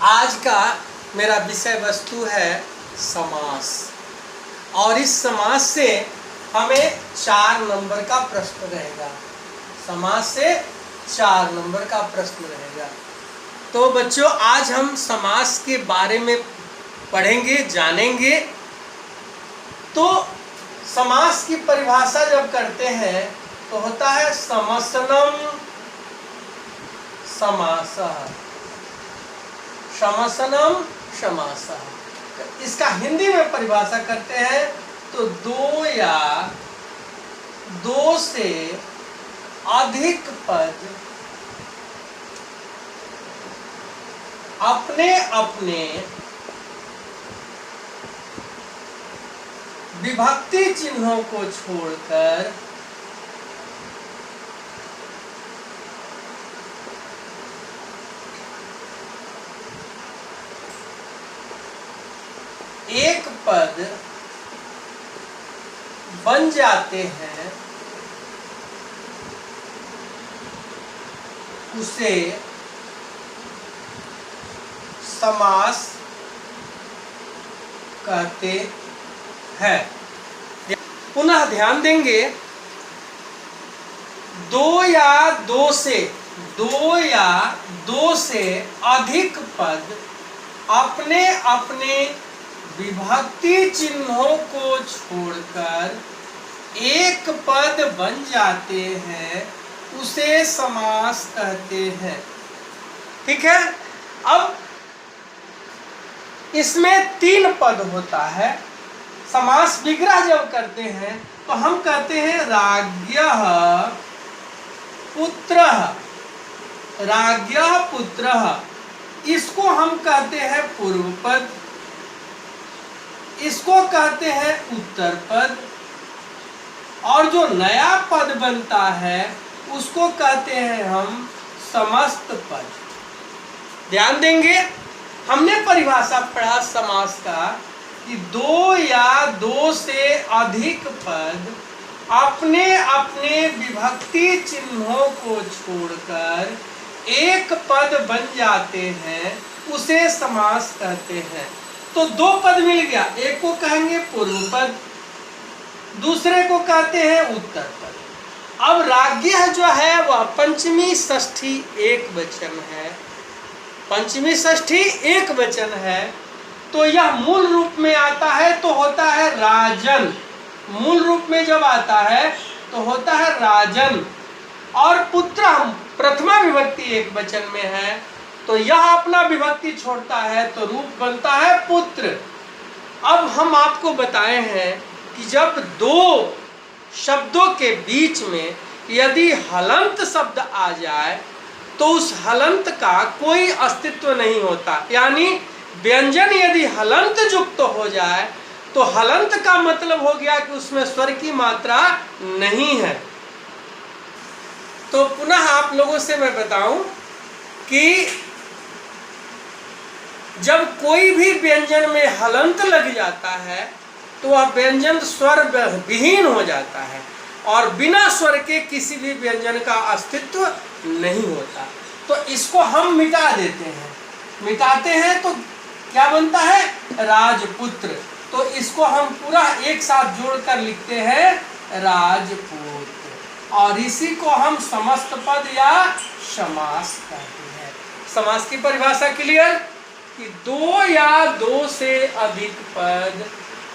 आज का मेरा विषय वस्तु है समास, और इस समास से हमें 4 नंबर का प्रश्न रहेगा। समास से 4 नंबर का प्रश्न रहेगा। तो बच्चों, आज हम समास के बारे में पढ़ेंगे, जानेंगे। तो समास की परिभाषा जब करते हैं तो होता है समसनम समासः, समसनम समासः। इसका हिंदी में परिभाषा करते हैं तो दो या दो से अधिक पद अपने अपने विभक्ति चिन्हों को छोड़कर एक पद बन जाते हैं, उसे समास कहते हैं। पुनः ध्यान देंगे, दो या दो से अधिक पद अपने अपने विभक्ति चिन्हों को छोड़कर एक पद बन जाते हैं, उसे समास कहते हैं। ठीक है। अब इसमें 3 पद होता है। समास विग्रह जब करते हैं तो हम कहते हैं राज्ञः पुत्रः, राज्ञः पुत्रः। इसको हम कहते हैं पूर्व पद, इसको कहते हैं उत्तर पद, और जो नया पद बनता है उसको कहते हैं हम समस्त पद। ध्यान देंगे, हमने परिभाषा पढ़ा समास का कि दो या दो से अधिक पद अपने अपने विभक्ति चिन्हों को छोड़कर एक पद बन जाते हैं, उसे समास कहते हैं। तो 2 पद मिल गया, एक को कहेंगे पूर्व पद, दूसरे को कहते हैं उत्तर पद। अब राज्ञः जो है वह पंचमी षष्ठी एक वचन है, पंचमी षष्ठी एक वचन है, तो यह मूल रूप में आता है तो होता है राजन। मूल रूप में जब आता है तो होता है राजन। और पुत्र प्रथमा विभक्ति एक वचन में है तो यह अपना विभक्ति छोड़ता है तो रूप बनता है पुत्र। अब हम आपको बताए हैं कि जब 2 शब्दों के बीच में यदि हलंत शब्द आ जाए तो उस हलंत का कोई अस्तित्व नहीं होता। यानी व्यंजन यदि हलंत युक्त हो जाए तो हलंत का मतलब हो गया कि उसमें स्वर की मात्रा नहीं है। तो पुनः आप लोगों से मैं बताऊं कि जब कोई भी व्यंजन में हलंत लग जाता है तो वह व्यंजन स्वर विहीन हो जाता है, और बिना स्वर के किसी भी व्यंजन का अस्तित्व नहीं होता। तो इसको हम मिटा देते हैं। मिटाते हैं तो क्या बनता है? राजपुत्र। तो इसको हम पूरा एक साथ जोड़कर लिखते हैं राजपुत्र, और इसी को हम समस्त पद या समास कहते हैं। समास की परिभाषा क्लियर कि 2 या 2 से अधिक पद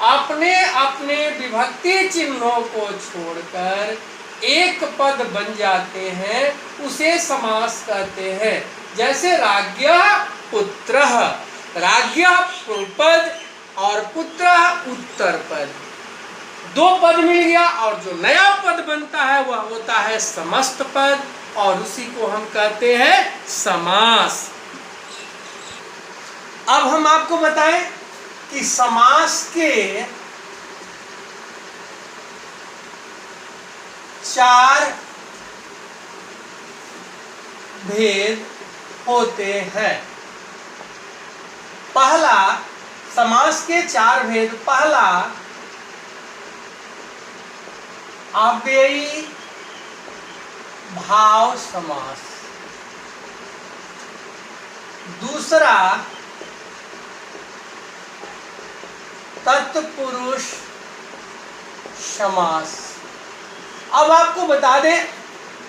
अपने अपने विभक्ति चिन्हों को छोड़कर एक पद बन जाते हैं, उसे समास कहते हैं। जैसे राज्ञः पुत्रः, राज्ञः पूर्व पद और पुत्रः उत्तर पद। 2 पद मिल गया, और जो नया पद बनता है वह होता है समस्त पद, और उसी को हम कहते हैं समास। अब हम आपको बताएं कि समास के 4 भेद होते हैं। पहला, समास के 4 भेद। पहला, अव्ययी भाव समास। दूसरा, तत्पुरुष समास। अब आपको बता दें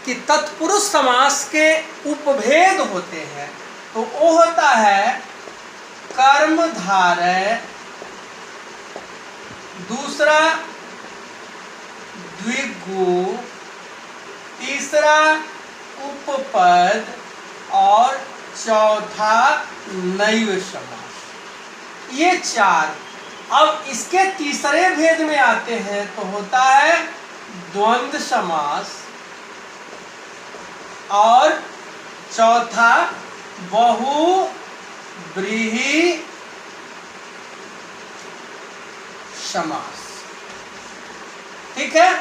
कि तत्पुरुष समास के उपभेद होते हैं। तो वो होता है कर्मधारय, दूसरा द्विगु, तीसरा उपपद और चौथा नैव समास। ये चार। अब इसके तीसरे भेद में आते हैं तो होता है द्वंद्व समास और चौथा बहुव्रीहि समास। ठीक है,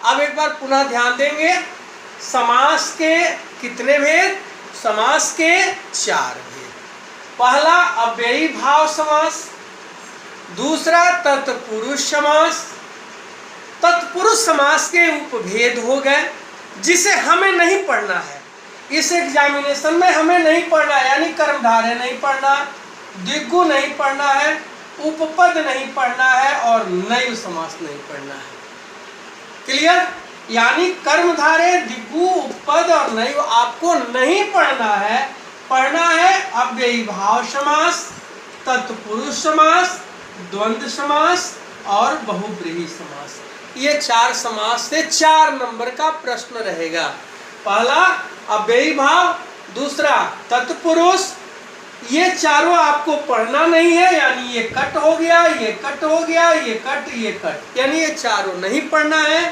अब एक बार पुनः ध्यान देंगे। समास के कितने भेद? समास के चार भेद। पहला अव्ययी भाव समास, दूसरा तत्पुरुष समास। तत्पुरुष समास के उपभेद हो गए जिसे हमें नहीं पढ़ना है, इस एग्जामिनेशन में हमें नहीं पढ़ना है, यानी कर्मधारय नहीं पढ़ना, द्विगु नहीं पढ़ना है, उपपद नहीं पढ़ना है और नैव समास नहीं पढ़ना है। क्लियर? यानी कर्मधारय, द्विगु, उपपद और नैव आपको नहीं पढ़ना है। पढ़ना है अव्ययी भाव समास, तत्पुरुष समास, द्वंद्व समास और बहुव्रीहि समास। ये चार समास से 4 नंबर का प्रश्न रहेगा। पहला अव्ययी भाव, दूसरा तत्पुरुष। ये चारों आपको पढ़ना नहीं है, यानी ये कट हो गया, ये कट हो गया, ये कट, ये कट, यानी ये चारों नहीं पढ़ना है।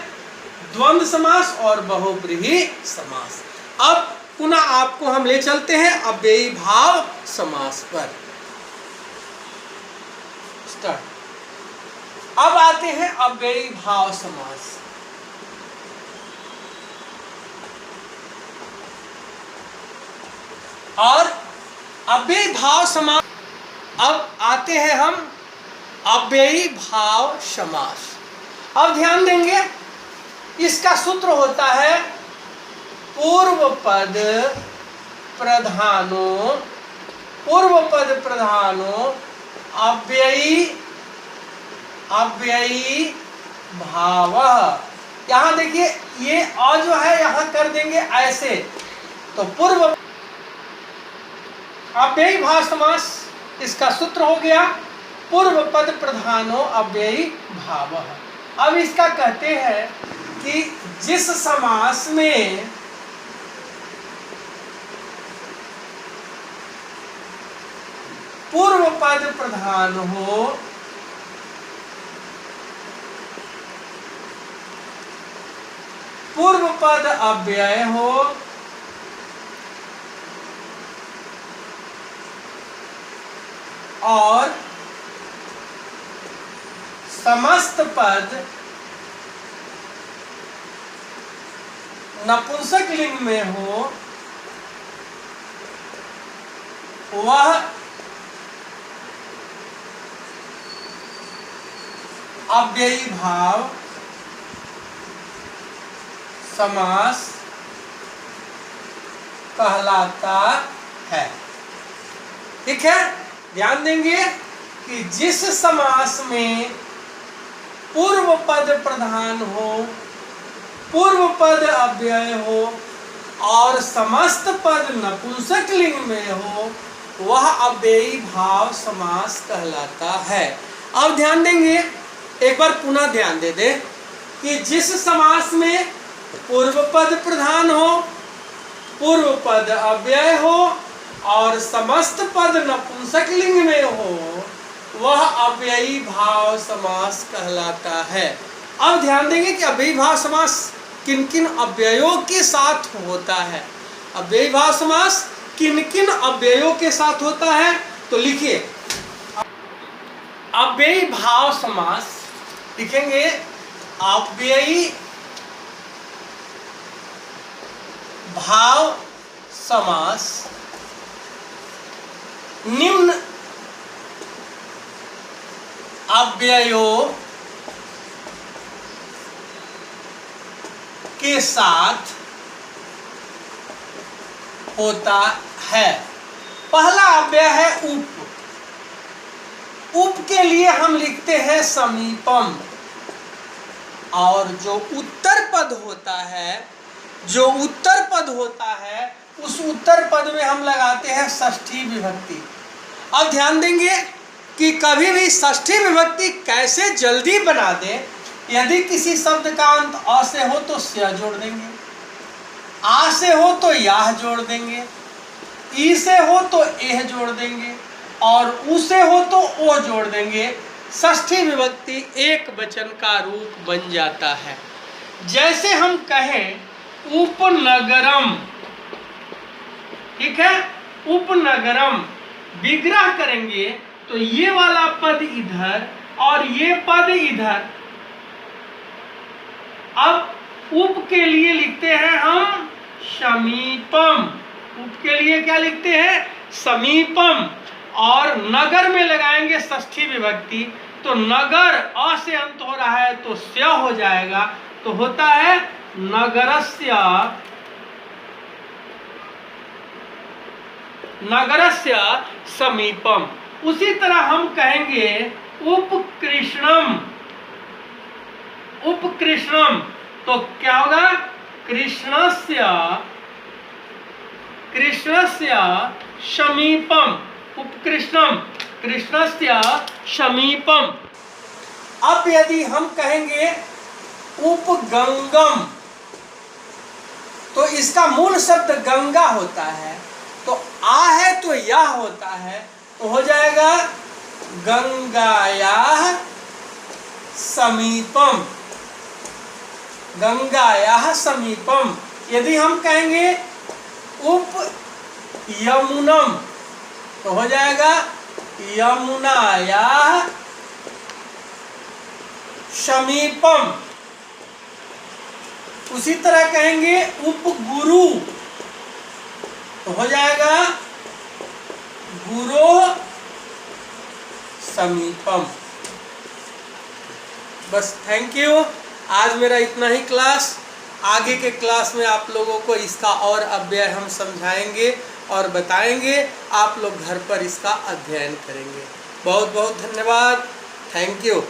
द्वंद्व समास और बहुव्रीहि समास। अब पुनः आपको हम ले चलते हैं अव्ययी भाव समास पर। स्टार्ट। अब आते हैं अव्ययी भाव समास। और अव्ययी भाव समास, अब आते हैं हम अव्ययी भाव समास। अब ध्यान देंगे, इसका सूत्र होता है पूर्व पद प्रधानो, पूर्व पद प्रधानो अव्ययी अव्ययी भाव। यहां देखिए, ये अ जो है यहां कर देंगे ऐसे, तो पूर्व अव्ययी भाव समास, इसका सूत्र हो गया पूर्व पद प्रधानो अव्ययी भाव। अब इसका कहते हैं कि जिस समास में पूर्व पद प्रधान हो, पूर्व पद अव्यय हो और समस्त पद नपुंसक लिंग में हो, वह अव्ययी भाव समास कहलाता है। ठीक है, ध्यान देंगे कि जिस समास में पूर्व पद प्रधान हो, पूर्व पद अव्यय हो और समस्त पद नपुंसक लिंग में हो, वह अव्ययी भाव समास कहलाता है। अब ध्यान देंगे, एक बार पुनः ध्यान दे दें कि जिस समास में पूर्व पद प्रधान हो, पूर्व पद अव्यय हो और समस्त पद नपुंसक लिंग में हो, वह अव्ययी भाव समास कहलाता है। अब ध्यान देंगे कि अव्ययी भाव समास किन किन अव्ययों के साथ होता है। अव्ययी भाव समास किन किन अव्ययों के साथ होता है, तो लिखिए अव्ययी भाव समास, लिखेंगे अव्ययी भाव समास निम्न अव्ययों के साथ होता है। पहला अव्यय है उप, उप के लिए हम लिखते हैं समीपम, और जो उत्तर पद होता है उस उत्तर पद में हम लगाते हैं षष्ठी विभक्ति। अब ध्यान देंगे कि कभी भी षष्ठी विभक्ति कैसे जल्दी बना दें। यदि किसी शब्द का अंत अ से हो तो स्य जोड़ देंगे, आ से हो तो याह जोड़ देंगे, ई से हो तो एह जोड़ देंगे, और उ से हो तो ओ जोड़ देंगे। षष्ठी विभक्ति एक वचन का रूप बन जाता है। जैसे हम कहें उपनगरम, ठीक है, उपनगरम, विग्रह करेंगे तो ये वाला पद इधर और ये पद इधर। अब उप के लिए लिखते हैं हम समीपम, उप के लिए क्या लिखते हैं? समीपम। और नगर में लगाएंगे षष्ठी विभक्ति, तो नगर अ से अंत हो रहा है तो स्य हो जाएगा, तो होता है नगरस्य, नगरस्य समीपम। उसी तरह हम कहेंगे उपकृष्णम, उपकृष्णम, तो क्या होगा? कृष्णस्य, कृष्णस्य समीपम, उपकृष्णम, कृष्णस्य समीपम। अब यदि हम कहेंगे उपगंगम, तो इसका मूल शब्द गंगा होता है, तो आ है तो या होता है, तो हो जाएगा गंगायाः समीपम, गंगायाः समीपम। यदि हम कहेंगे उप यमुनम, तो हो जाएगा यमुनायाः समीपम। उसी तरह कहेंगे उपगुरु, तो हो जाएगा गुरोः समीपम। बस, थैंक यू। आज मेरा इतना ही क्लास। आगे के क्लास में आप लोगों को इसका और अव्यय हम समझाएंगे और बताएंगे। आप लोग घर पर इसका अध्ययन करेंगे। बहुत बहुत धन्यवाद। Thank you.